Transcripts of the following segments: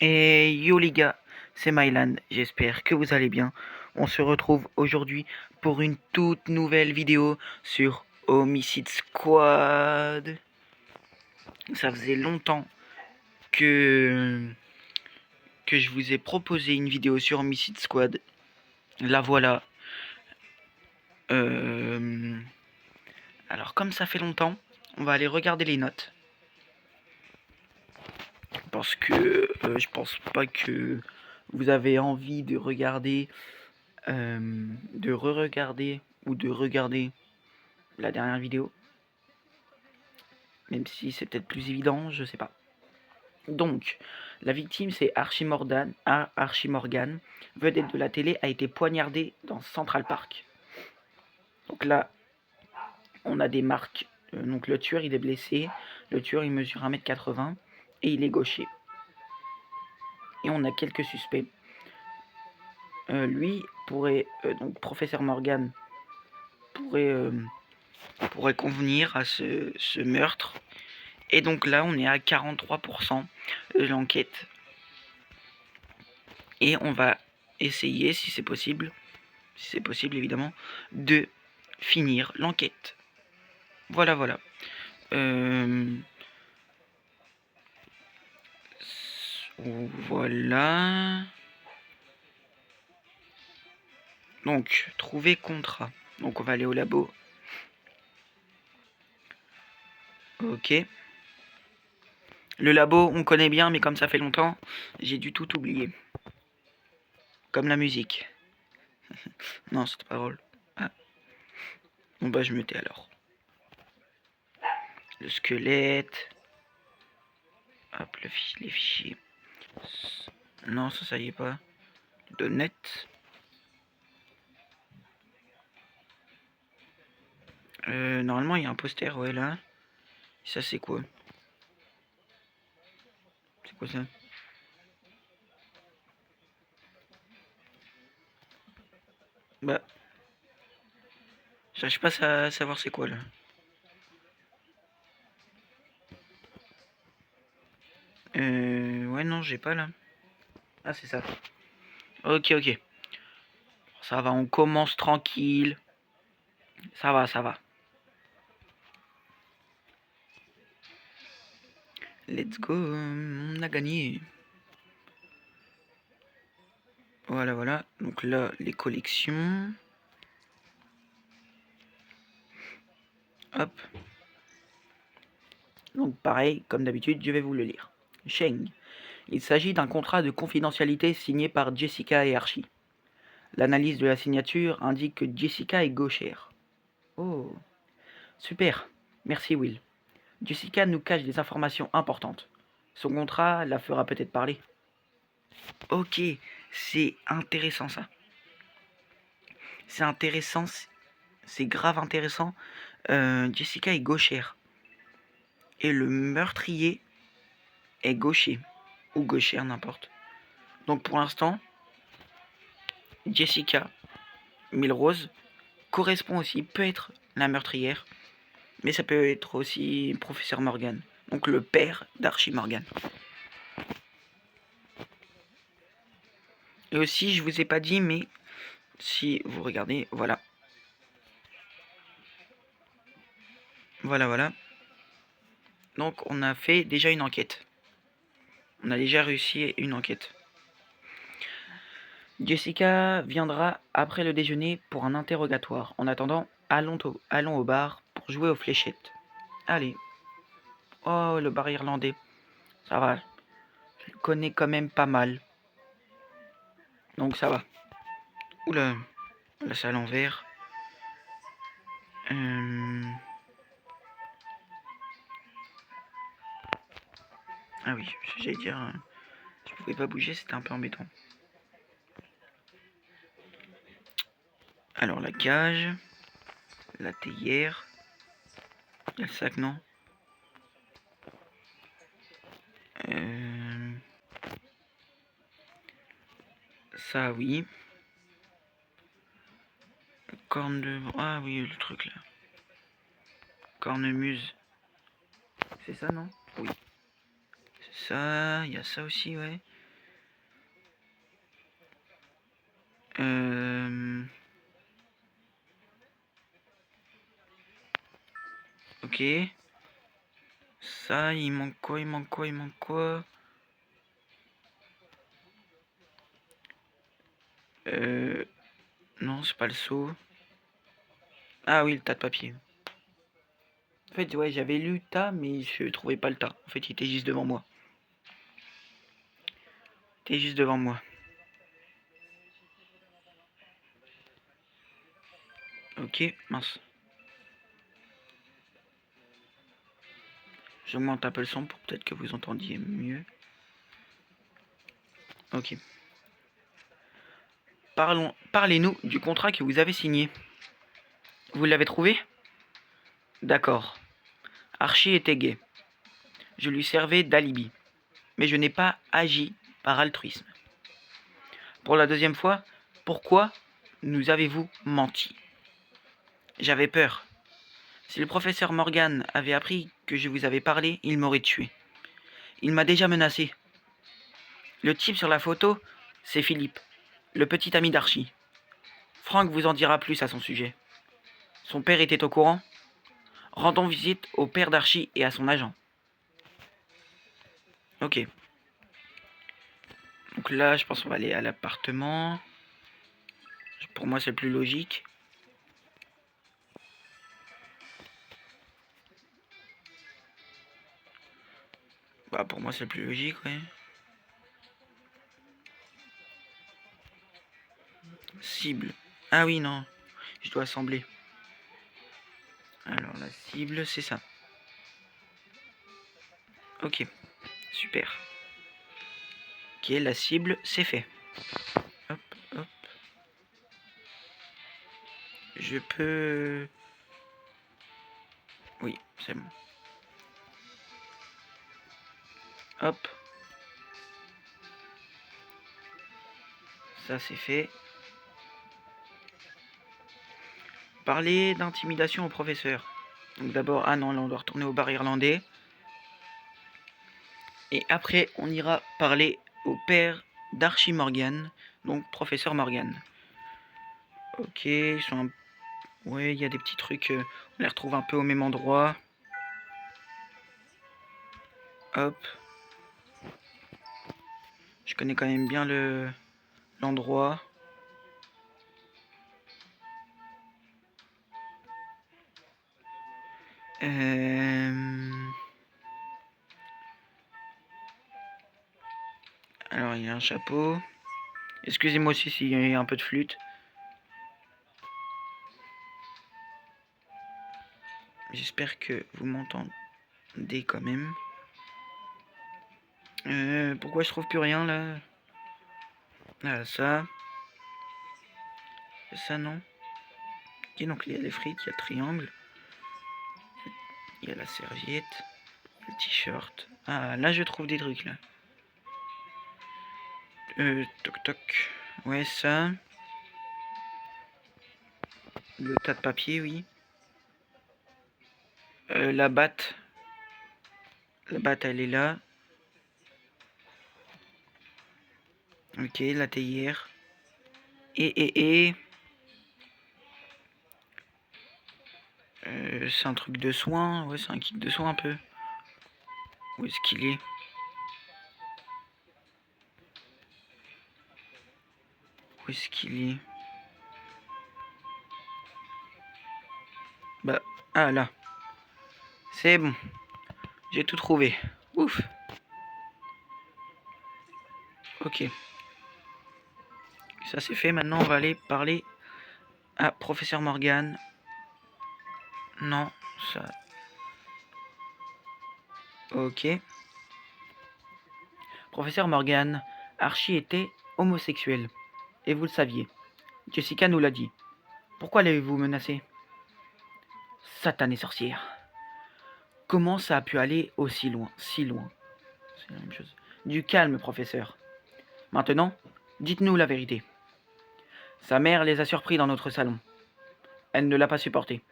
Et yo les gars, c'est Mylan, j'espère que vous allez bien. On se retrouve aujourd'hui pour une toute nouvelle vidéo sur Homicide Squad. Ça faisait longtemps que, que je vous ai proposé une vidéo sur Homicide Squad. La voilà. Alors comme ça fait longtemps, on va aller regarder les notes. Parce que je pense pas que vous avez envie de regarder de re-regarder ou de regarder la dernière vidéo. Même si c'est peut-être plus évident, je sais pas. Donc, la victime c'est Archie Morgan, vedette de la télé, a été poignardé dans Central Park. Donc là, on a des marques. Donc le tueur il est blessé, le tueur il mesure 1m80 et il est gaucher. Et on a quelques suspects. Lui pourrait, donc professeur Morgan pourrait convenir à ce meurtre. Et donc là, on est à 43% de l'enquête. Et on va essayer, si c'est possible évidemment, de finir l'enquête. Voilà. Voilà. Donc, trouver contrat. Donc on va aller au labo. Ok. Le labo, on connaît bien, mais comme ça fait longtemps, j'ai dû tout oublier. Comme la musique. Non, c'était pas drôle. Ah. Bon bah je me tais alors. Le squelette. Hop, les fichiers. Non, ça y est pas. Donnet. Normalement, il y a un poster, ouais, là. Ça, c'est quoi? C'est quoi ça? Bah. J'arrive pas à savoir c'est quoi, là. Ouais, non, j'ai pas, là. Ah, c'est ça. Ok. Ça va, on commence tranquille. Ça va. Let's go, on a gagné. Voilà. Donc là, les collections. Hop. Donc pareil, comme d'habitude, je vais vous le lire. Sheng. Il s'agit d'un contrat de confidentialité signé par Jessica et Archie. L'analyse de la signature indique que Jessica est gauchère. Oh, super. Merci Will. Jessica nous cache des informations importantes. Son contrat la fera peut-être parler. Ok, c'est intéressant ça. C'est intéressant, c'est grave intéressant. Jessica est gauchère. Et le meurtrier est gaucher. Ou gauchère, n'importe. Donc pour l'instant, Jessica Milrose correspond aussi, peut être la meurtrière. Mais ça peut être aussi professeur Morgan. Donc le père d'Archie Morgan. Et aussi, je vous ai pas dit, mais si vous regardez, voilà. Voilà. Donc on a fait déjà une enquête. On a déjà réussi une enquête. Jessica viendra après le déjeuner pour un interrogatoire. En attendant, allons au bar pour jouer aux fléchettes. Allez. Oh, le bar irlandais. Ça va. Je le connais quand même pas mal. Donc ça va. Oula. Là c'est à l'envers. Ah oui, j'allais dire... Je pouvais pas bouger, c'était un peu embêtant. Alors la cage. La théière. Il y a le sac, non? Ça oui. Corne de... Ah oui, le truc là. Cornemuse. C'est ça, non? Oui. C'est ça, il y a ça aussi, ouais. Ok. Ça, il manque quoi? Il manque quoi? Il manque quoi? Non, c'est pas le seau. Ah oui, le tas de papier. En fait, ouais, j'avais lu tas, mais je trouvais pas le tas. En fait, il était juste devant moi. Il était juste devant moi. Ok, mince. J'augmente un peu le son pour peut-être que vous entendiez mieux. Ok. Parlez-nous du contrat que vous avez signé. Vous l'avez trouvé? D'accord. Archie était gay. Je lui servais d'alibi. Mais je n'ai pas agi par altruisme. Pour la deuxième fois, pourquoi nous avez-vous menti? J'avais peur. Si le professeur Morgan avait appris que je vous avais parlé, il m'aurait tué. Il m'a déjà menacé. Le type sur la photo, c'est Philippe, le petit ami d'Archie. Frank vous en dira plus à son sujet. Son père était au courant? Rendons visite au père d'Archie et à son agent. Ok. Donc là, je pense qu'on va aller à l'appartement. Pour moi, c'est le plus logique. Bah, pour moi, c'est le plus logique, ouais. Cible. Ah oui, non. Je dois assembler. Alors, la cible, c'est ça. Ok. Super. Ok, la cible, c'est fait. Hop, hop. Je peux... Oui, c'est bon. Hop. Ça, c'est fait. Parler d'intimidation au professeur. Donc d'abord, ah non, là, on doit retourner au bar irlandais. Et après, on ira parler au père d'Archie Morgan, donc professeur Morgan. Ok, ils sont un... Ouais, il y a des petits trucs, on les retrouve un peu au même endroit. Hop. Je connais quand même bien l'endroit. Alors, il y a un chapeau. Excusez-moi aussi s'il y a un peu de flûte. J'espère que vous m'entendez quand même. Pourquoi je trouve plus rien là? Ah, ça. Ça, non. Ok, donc il y a les frites, il y a le triangle. Il y a la serviette. Le t-shirt. Ah, là je trouve des trucs là. Toc toc. Ouais, ça. Le tas de papier, oui. La batte. La batte, elle est là. Ok, la théière. Et. C'est un truc de soin. Ouais, c'est un kit de soin un peu. Où est-ce qu'il est? Où est-ce qu'il est? Bah, ah là. C'est bon. J'ai tout trouvé. Ouf. Ok. Ça c'est fait. Maintenant, on va aller parler à professeur Morgan. Non, ça. Ok. Professeur Morgan, Archie était homosexuel. Et vous le saviez. Jessica nous l'a dit. Pourquoi l'avez-vous menacé? Satanée sorcière. Comment ça a pu aller aussi loin? Si loin. C'est la même chose. Du calme, professeur. Maintenant, dites-nous la vérité. Sa mère les a surpris dans notre salon. Elle ne l'a pas supporté.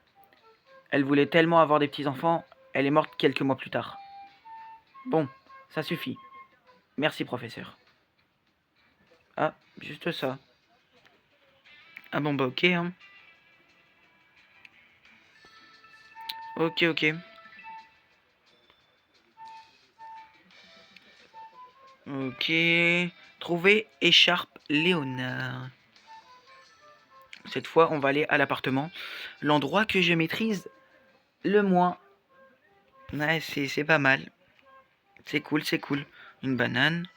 Elle voulait tellement avoir des petits-enfants, elle est morte quelques mois plus tard. Bon, ça suffit. Merci, professeur. Ah, juste ça. Ah bon, bah ok, hein. Ok, ok. Ok. Trouver écharpe Léonard. Cette fois, on va aller à l'appartement. L'endroit que je maîtrise le moins. Ouais, c'est pas mal. C'est cool, c'est cool. Une banane.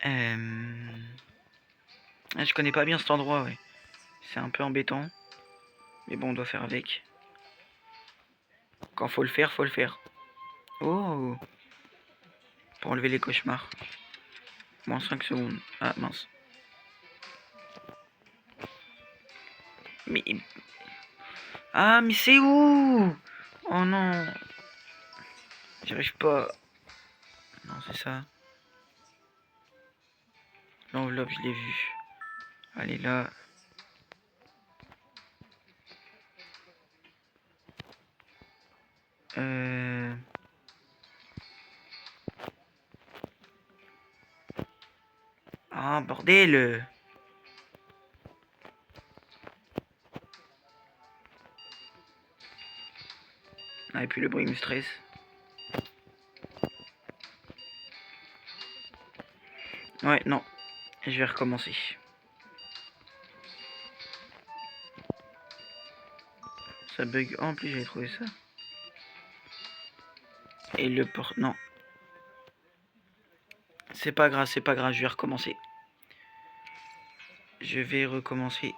Ah, je connais pas bien cet endroit, ouais. C'est un peu embêtant. Mais bon, on doit faire avec. Quand faut le faire, faut le faire. Oh! Pour enlever les cauchemars. Moins 5 secondes. Ah, mince. Mais... Ah, mais c'est où? Oh non. J'arrive pas. Non, c'est ça. L'enveloppe, je l'ai vue. Elle est là. Euh... Ah, bordel! Ah, et puis le bruit me stresse. Ouais, non. Je vais recommencer. Ça bug. Oh, en plus, j'avais trouvé ça. Et le port... Non. C'est pas grave, c'est pas grave. Je vais recommencer. Je vais recommencer.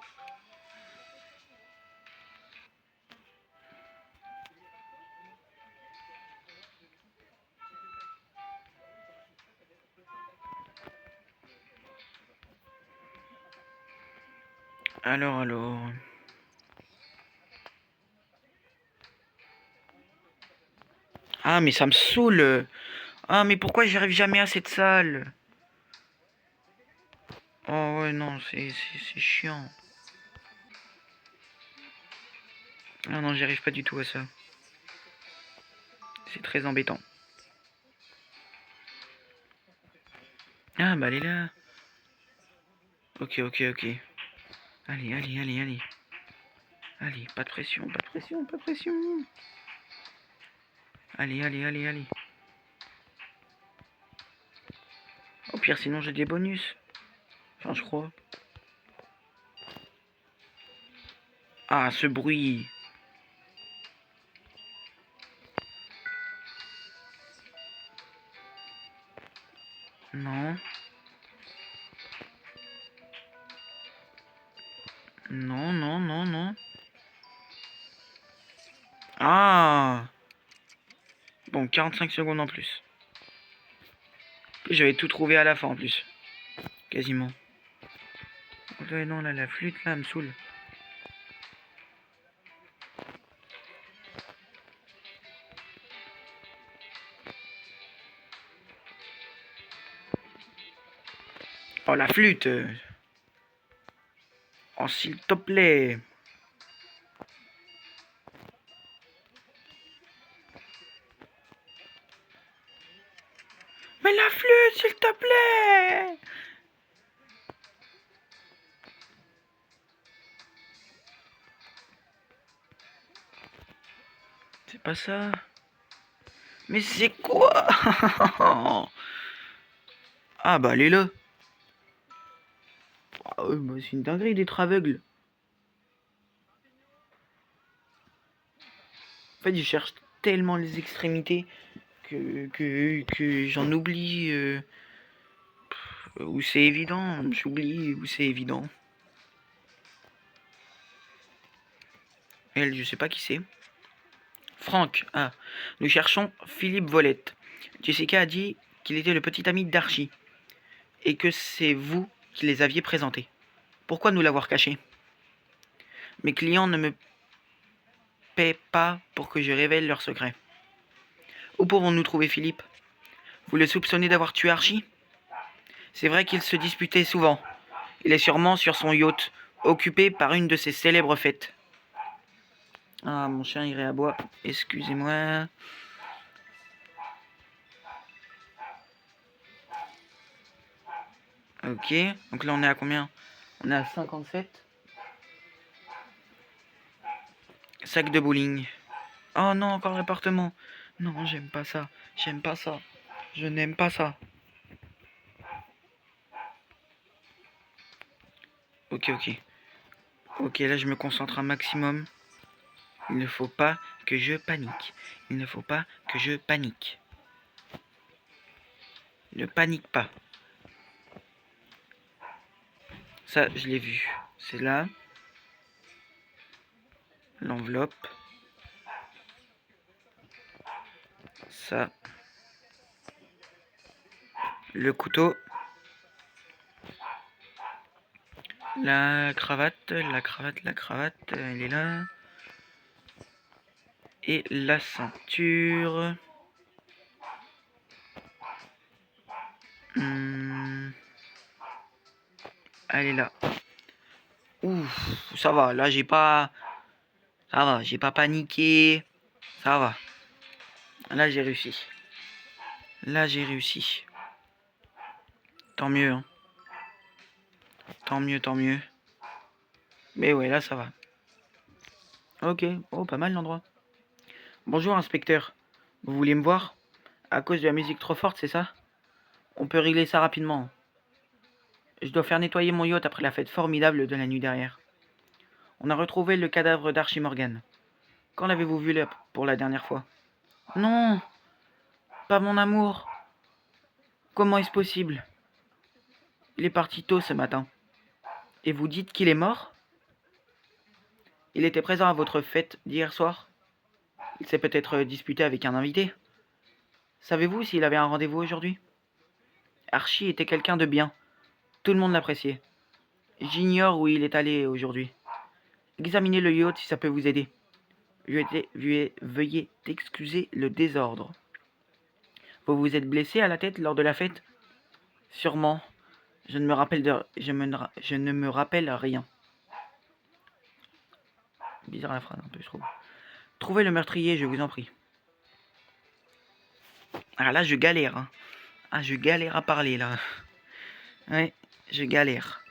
Alors... Ah, mais ça me saoule. Ah, mais pourquoi j'arrive jamais à cette salle? Oh, ouais, non, c'est chiant. Ah non, j'y arrive pas du tout à ça. C'est très embêtant. Ah, bah, elle est là. Ok, ok, ok. Allez, allez, allez, allez. Allez, pas de pression, pas de pression, pas de pression. Allez, allez, allez, allez. Au pire, sinon j'ai des bonus. Enfin, je crois. Ah, ce bruit. Non. Non, non, non, non. Ah. Bon, 45 secondes en plus. J'avais tout trouvé à la fin en plus. Quasiment. Ouais, non, là, la flûte, là, me saoule. Oh, la flûte. Oh, s'il te plaît. Mais la flûte, s'il te plaît. C'est pas ça. Mais c'est quoi? Ah, bah, elle est là. Ah, bah, c'est une dinguerie d'être aveugle. En fait, je cherche tellement les extrémités que j'en oublie où c'est évident. J'oublie où c'est évident. Elle, je sais pas qui c'est. Franck. Ah, nous cherchons Philippe Volette. Jessica a dit qu'il était le petit ami d'Archie et que c'est vous qui les aviez présentés. Pourquoi nous l'avoir caché? Mes clients ne me paient pas pour que je révèle leurs secrets. Où pouvons-nous trouver Philippe? Vous le soupçonnez d'avoir tué Archie? C'est vrai qu'ils se disputaient souvent. Il est sûrement sur son yacht, occupé par une de ses célèbres fêtes. Ah, mon chien irait à bois. Excusez-moi. Ok, donc là on est à combien? On est à 57. Sac de bowling. Oh non, encore l'appartement. Non, j'aime pas ça. J'aime pas ça. Je n'aime pas ça. Ok, ok. Ok, là je me concentre un maximum. Il ne faut pas que je panique. Il ne faut pas que je panique. Ne panique pas. Ça, je l'ai vu. C'est là. L'enveloppe. Ça. Le couteau. La cravate. Elle est là. Et la ceinture. Elle est là. Ouf, ça va. Là, j'ai pas... Ça va, j'ai pas paniqué. Ça va. Là, j'ai réussi. Là, j'ai réussi. Tant mieux, hein. Tant mieux, tant mieux. Mais ouais, là, ça va. Ok. Oh, pas mal l'endroit. Bonjour, inspecteur. Vous voulez me voir? À cause de la musique trop forte, c'est ça? On peut régler ça rapidement. Je dois faire nettoyer mon yacht après la fête formidable de la nuit dernière. On a retrouvé le cadavre d'Archie Morgan. Quand l'avez-vous vu pour la dernière fois? Non, pas mon amour. Comment est-ce possible? Il est parti tôt ce matin. Et vous dites qu'il est mort? Il était présent à votre fête d'hier soir? Il s'est peut-être disputé avec un invité? Savez-vous s'il avait un rendez-vous aujourd'hui? Archie était quelqu'un de bien. Tout le monde l'appréciait. J'ignore où il est allé aujourd'hui. Examinez le yacht si ça peut vous aider. Veuillez excuser le désordre. Vous vous êtes blessé à la tête lors de la fête? Sûrement. Je ne me rappelle rien. Bizarre la phrase un peu, je trouve. Trouvez le meurtrier, je vous en prie. Ah là, je galère. Hein. Ah, je galère à parler là. Ouais, je galère.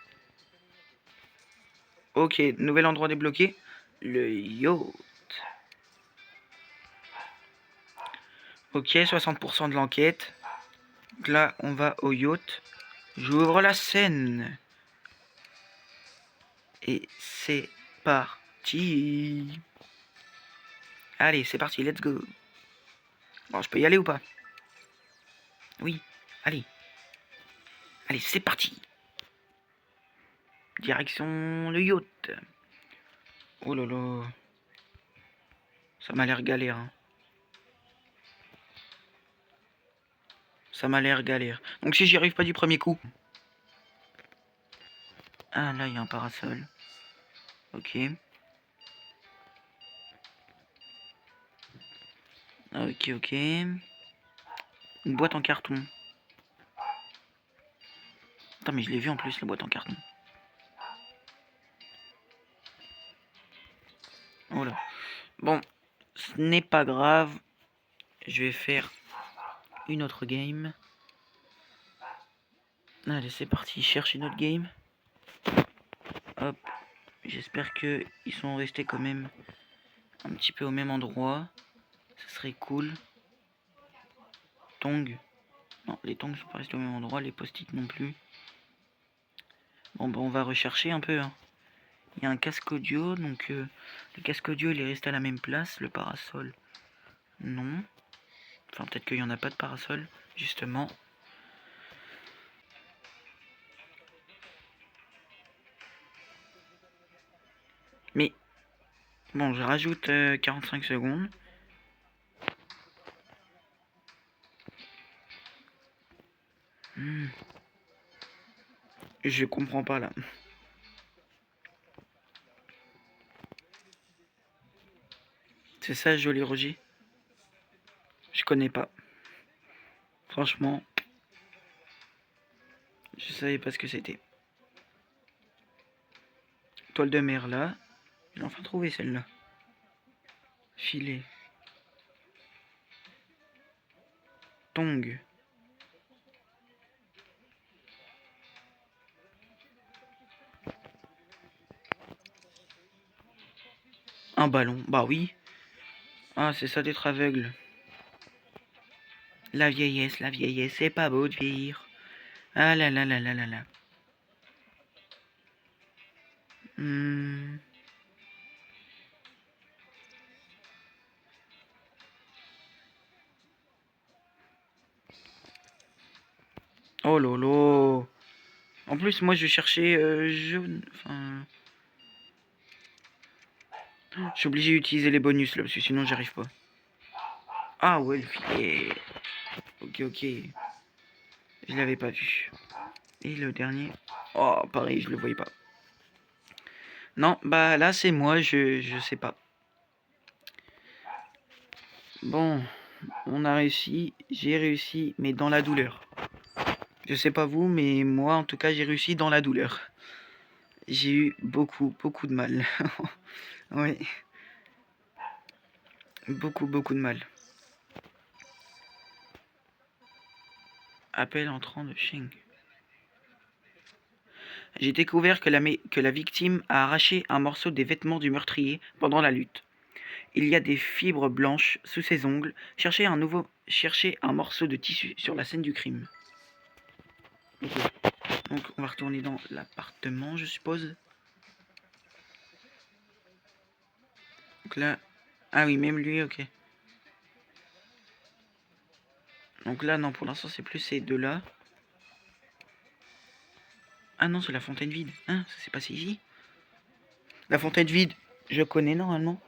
Ok, nouvel endroit débloqué. Le yacht. Ok, 60% de l'enquête. Donc là, on va au yacht. J'ouvre la scène. Et c'est parti. Allez, c'est parti, let's go. Bon, je peux y aller ou pas? Oui, allez. Allez, c'est parti. Direction le yacht. Oh là là. Ça m'a l'air galère. Hein. Ça m'a l'air galère. Donc si j'y arrive pas du premier coup. Ah là, il y a un parasol. Ok. Ok, ok. Une boîte en carton. Attends, mais je l'ai vu en plus, la boîte en carton. Oh là. Bon, ce n'est pas grave. Je vais faire une autre game. Allez, c'est parti. Cherche une autre game. Hop. J'espère que ils sont restés quand même un petit peu au même endroit. Ça serait cool. Tongs. Non, les tongs sont pas restés au même endroit. Les post-it non plus. Bon, bah, on va rechercher un peu. Hein. Il y a un casque audio. Donc, le casque audio, il est resté à la même place. Le parasol, non. Enfin, peut-être qu'il n'y en a pas de parasol, justement. Mais, bon, je rajoute 45 secondes. Je comprends pas, là. C'est ça, Joli Roger? Je connais pas. Franchement, je savais pas ce que c'était. Toile de mer, là. J'ai enfin trouvé celle-là. Filet. Tong. Un ballon, bah oui. Ah, c'est ça d'être aveugle. La vieillesse, c'est pas beau de vieillir. Ah là là là là là là. Hmm. Oh lolo. En plus, moi, je cherchais jaune. Enfin... Je suis obligé d'utiliser les bonus, là, parce que sinon, j'arrive pas. Ah ouais, le filet. Ok, ok. Je l'avais pas vu. Et le dernier... Oh, pareil, je le voyais pas. Non, bah là, c'est moi, je sais pas. Bon, on a réussi. J'ai réussi, mais dans la douleur. Je sais pas vous, mais moi, en tout cas, j'ai réussi dans la douleur. J'ai eu beaucoup, beaucoup de mal. Oui. Beaucoup, beaucoup de mal. Appel entrant de Sheng. J'ai découvert que la victime a arraché un morceau des vêtements du meurtrier pendant la lutte. Il y a des fibres blanches sous ses ongles. Cherchez un morceau de tissu sur la scène du crime. Okay. Donc on va retourner dans l'appartement, je suppose. Donc là... Ah oui, même lui, ok. Donc là, non, pour l'instant, c'est plus ces deux-là. Ah non, c'est la fontaine vide. Hein, ça s'est passé ici. La fontaine vide, je connais normalement.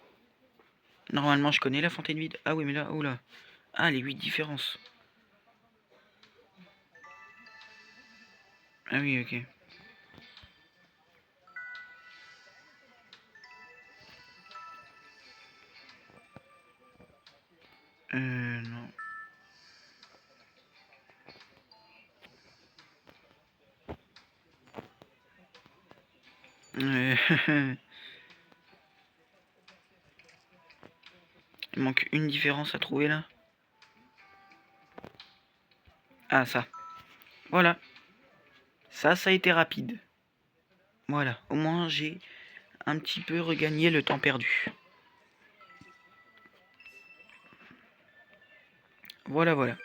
Normalement, je connais la fontaine vide. Ah oui, mais là, oula. Ah, les 8 différences. Ah oui, ok. Non. Il manque une différence à trouver là. Ah, ça. Voilà. Ça a été rapide. Voilà. Au moins, j'ai un petit peu regagné le temps perdu. Voilà, voilà.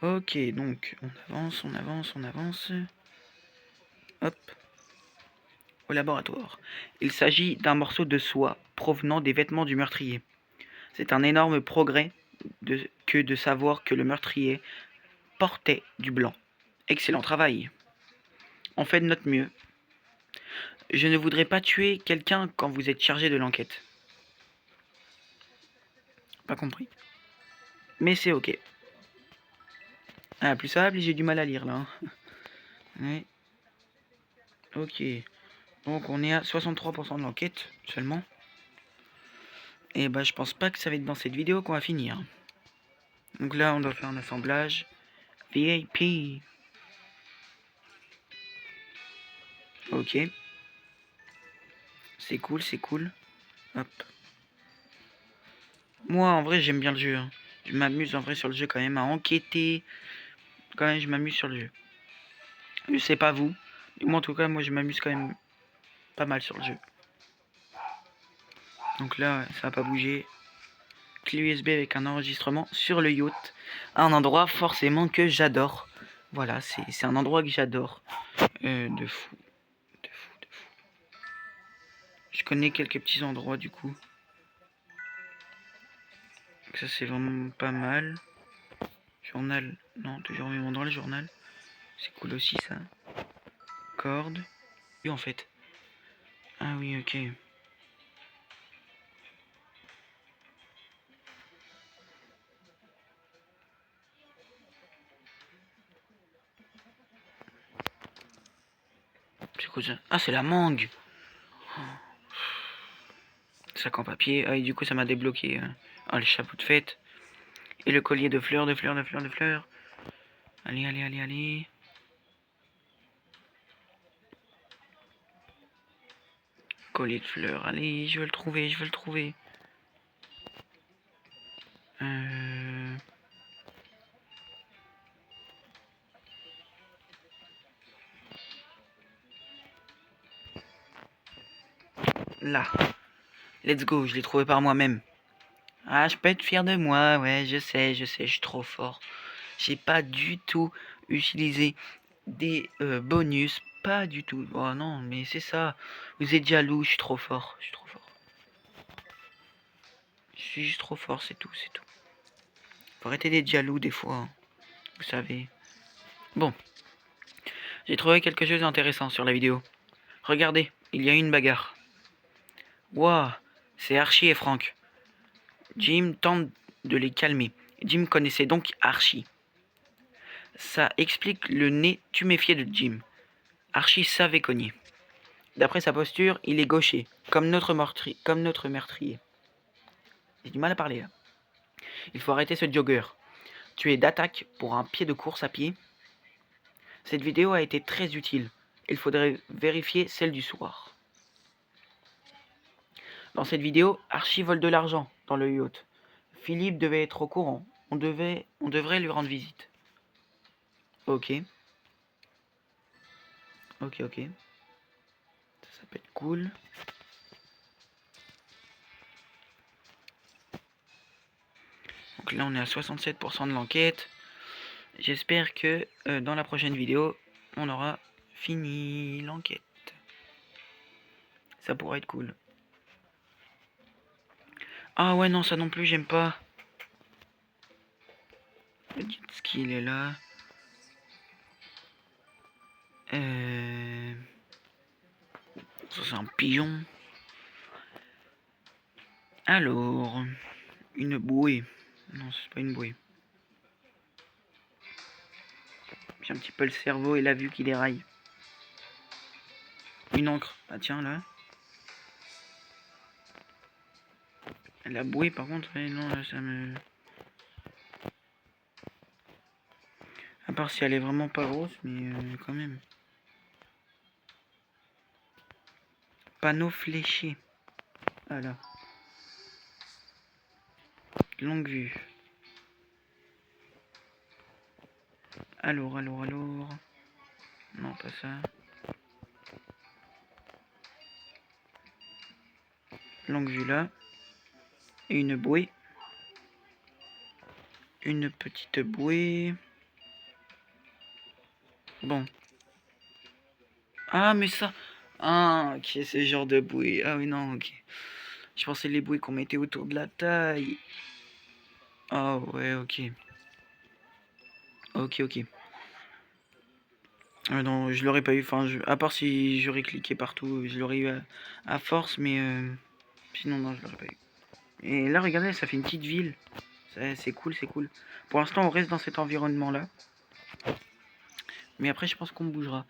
Ok, donc, on avance, on avance, on avance. Hop. Au laboratoire. Il s'agit d'un morceau de soie provenant des vêtements du meurtrier. C'est un énorme progrès que de savoir que le meurtrier portait du blanc. Excellent travail. On fait de notre mieux. Je ne voudrais pas tuer quelqu'un quand vous êtes chargé de l'enquête. Pas compris. Mais c'est ok. Ah, plus simple, j'ai du mal à lire là. Ouais. Ok. Donc on est à 63% de l'enquête seulement. Et bah je pense pas que ça va être dans cette vidéo qu'on va finir. Donc là on doit faire un assemblage. VIP. Ok. C'est cool, c'est cool. Hop. Moi en vrai j'aime bien le jeu. Hein. Je m'amuse en vrai sur le jeu quand même à enquêter. Quand même je m'amuse sur le jeu. Je sais pas vous. Mais moi en tout cas moi je m'amuse quand même pas mal sur le jeu. Donc là ça va pas bouger. Clé USB avec un enregistrement sur le yacht. Un endroit forcément que j'adore. Voilà, c'est un endroit que j'adore. De fou. De fou, de fou. Je connais quelques petits endroits du coup. Donc ça c'est vraiment pas mal. Journal. Non, toujours au même endroit le journal. C'est cool aussi ça. Corde. Et en fait. Ah oui, ok. C'est quoi ça? Ah c'est la mangue. Sac en papier. Ah et du coup ça m'a débloqué. Ah le chapeau de fête. Et le collier de fleurs, de fleurs, de fleurs, de fleurs. Allez, allez, allez, allez. Collier de fleurs. Allez, je veux le trouver, je veux le trouver. Là. Let's go, je l'ai trouvé par moi-même. Ah, je peux être fier de moi, ouais, je sais, je suis trop fort. J'ai pas du tout utilisé des bonus, pas du tout. Oh non, mais c'est ça. Vous êtes jaloux, je suis trop fort, je suis trop fort. Je suis juste trop fort, c'est tout, c'est tout. Faut arrêter d'être jaloux des fois, hein, vous savez. Bon, j'ai trouvé quelque chose d'intéressant sur la vidéo. Regardez, il y a une bagarre. Waouh, c'est Archie et Frank. Jim tente de les calmer. Jim connaissait donc Archie. Ça explique le nez tuméfié de Jim. Archie savait cogner. D'après sa posture, il est gaucher, comme notre meurtrier. J'ai du mal à parler là. Il faut arrêter ce jogger. Tu es d'attaque pour un pied de course à pied. Cette vidéo a été très utile. Il faudrait vérifier celle du soir. Dans cette vidéo, Archie vole de l'argent dans le yacht. Philippe devait être au courant. On devrait lui rendre visite. Ok. Ok. Ça peut être cool. Donc là, on est à 67% de l'enquête. J'espère que dans la prochaine vidéo, on aura fini l'enquête. Ça pourrait être cool. Ah ouais, non, ça non plus, j'aime pas. Le jet ski, il est là. Ça, c'est un pigeon. Alors, une bouée. Non, c'est pas une bouée. J'ai un petit peu le cerveau et la vue qui déraille. Une encre. Ah tiens, là. La bouée, par contre, ouais, non, là, ça me... À part si elle est vraiment pas grosse, mais quand même. Panneau fléché. Voilà. Longue vue. Alors. Non, pas ça. Longue vue là. Et une bouée. Une petite bouée. Bon. Ah, mais ça... Ah, ok, ce genre de bouée. Ah oui, non, ok. Je pensais les bouées qu'on mettait autour de la taille. Ah ouais, ok. Ok. Non, je l'aurais pas eu. Enfin, à part si j'aurais cliqué partout, je l'aurais eu à force, mais sinon, non, je l'aurais pas eu. Et là, regardez, ça fait une petite ville. C'est cool, c'est cool. Pour l'instant, on reste dans cet environnement-là. Mais après, je pense qu'on bougera.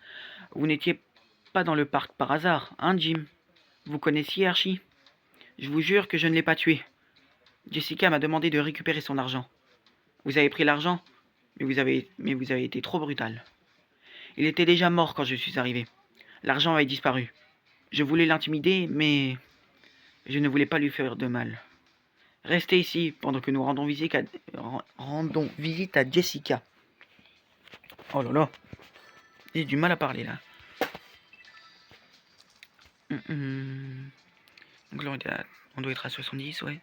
Vous n'étiez pas dans le parc par hasard, hein, Jim? Vous connaissiez Archie? Je vous jure que je ne l'ai pas tué. Jessica m'a demandé de récupérer son argent. Vous avez pris l'argent, mais vous avez été trop brutal. Il était déjà mort quand je suis arrivé. L'argent avait disparu. Je voulais l'intimider, mais je ne voulais pas lui faire de mal. Restez ici pendant que nous rendons visite à Jessica. Oh là là, j'ai du mal à parler là. Donc là, on doit être à 70, ouais.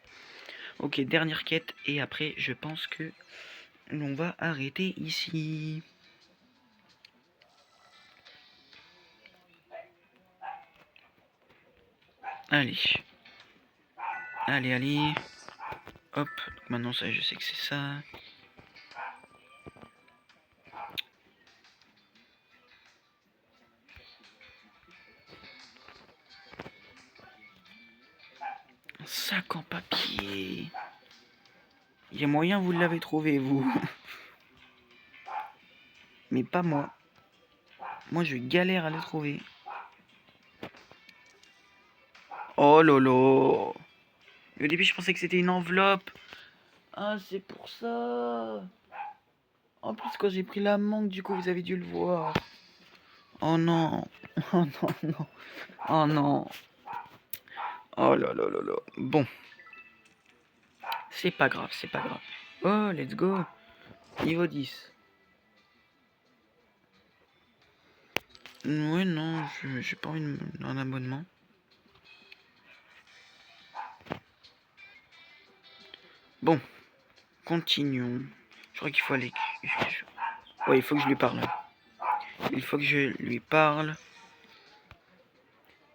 Ok, dernière quête, et après, je pense que l'on va arrêter ici. Allez. Hop, donc maintenant ça, je sais que c'est ça. Un sac en papier. Il y a moyen, vous l'avez trouvé, vous. Mais pas moi. Moi, je galère à le trouver. Oh lolo. Au début, je pensais que c'était une enveloppe. Ah, c'est pour ça. En plus, quand j'ai pris la mangue, du coup, vous avez dû le voir. Oh non. Oh non. Oh non. Oh là là là là. Bon. C'est pas grave. Oh, let's go. Niveau 10. Ouais, non, j'ai pas envie d'un abonnement. Bon, continuons. Je crois qu'il faut aller... Ouais, il faut que je lui parle. Il faut que je lui parle.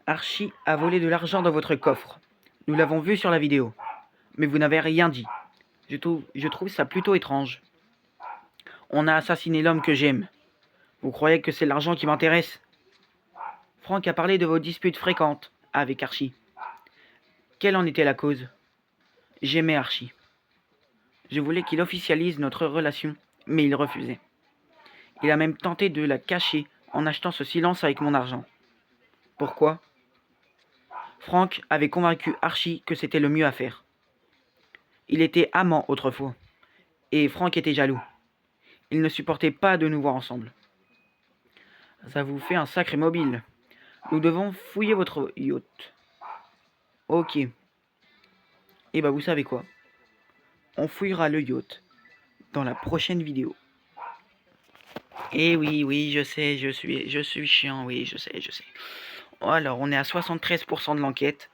Archie a volé de l'argent dans votre coffre. Nous l'avons vu sur la vidéo. Mais vous n'avez rien dit. Je trouve ça plutôt étrange. On a assassiné l'homme que j'aime. Vous croyez que c'est l'argent qui m'intéresse? Frank a parlé de vos disputes fréquentes avec Archie. Quelle en était la cause? J'aimais Archie. Je voulais qu'il officialise notre relation, mais il refusait. Il a même tenté de la cacher en achetant ce silence avec mon argent. Pourquoi? Frank avait convaincu Archie que c'était le mieux à faire. Il était amant autrefois, et Frank était jaloux. Il ne supportait pas de nous voir ensemble. Ça vous fait un sacré mobile. Nous devons fouiller votre yacht. Ok. Et bah vous savez quoi? On fouillera le yacht dans la prochaine vidéo. Et oui, je sais, je suis chiant, oui, je sais. Alors, on est à 73% de l'enquête.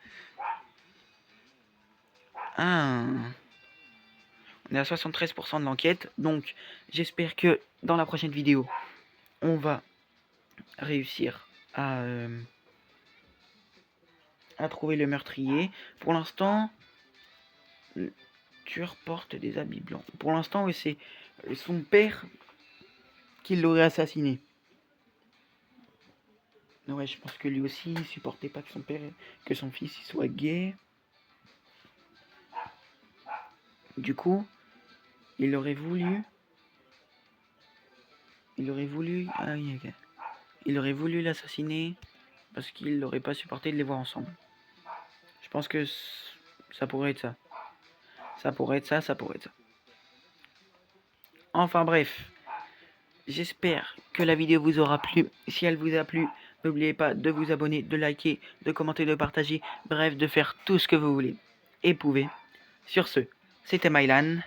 On est à 73% de l'enquête, donc j'espère que dans la prochaine vidéo, on va réussir à trouver le meurtrier. Pour l'instant, le tueur porte des habits blancs. Pour l'instant, oui, c'est son père qui l'aurait assassiné. Ouais, je pense que lui aussi, il supportait pas que son fils il soit gay. Du coup, il aurait voulu l'assassiner parce qu'il n'aurait pas supporté de les voir ensemble. Je pense que ça pourrait être ça. Ça pourrait être ça. Enfin bref, j'espère que la vidéo vous aura plu. Si elle vous a plu, n'oubliez pas de vous abonner, de liker, de commenter, de partager, bref, de faire tout ce que vous voulez et pouvez. Sur ce, c'était Mylan.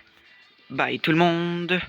Bye tout le monde.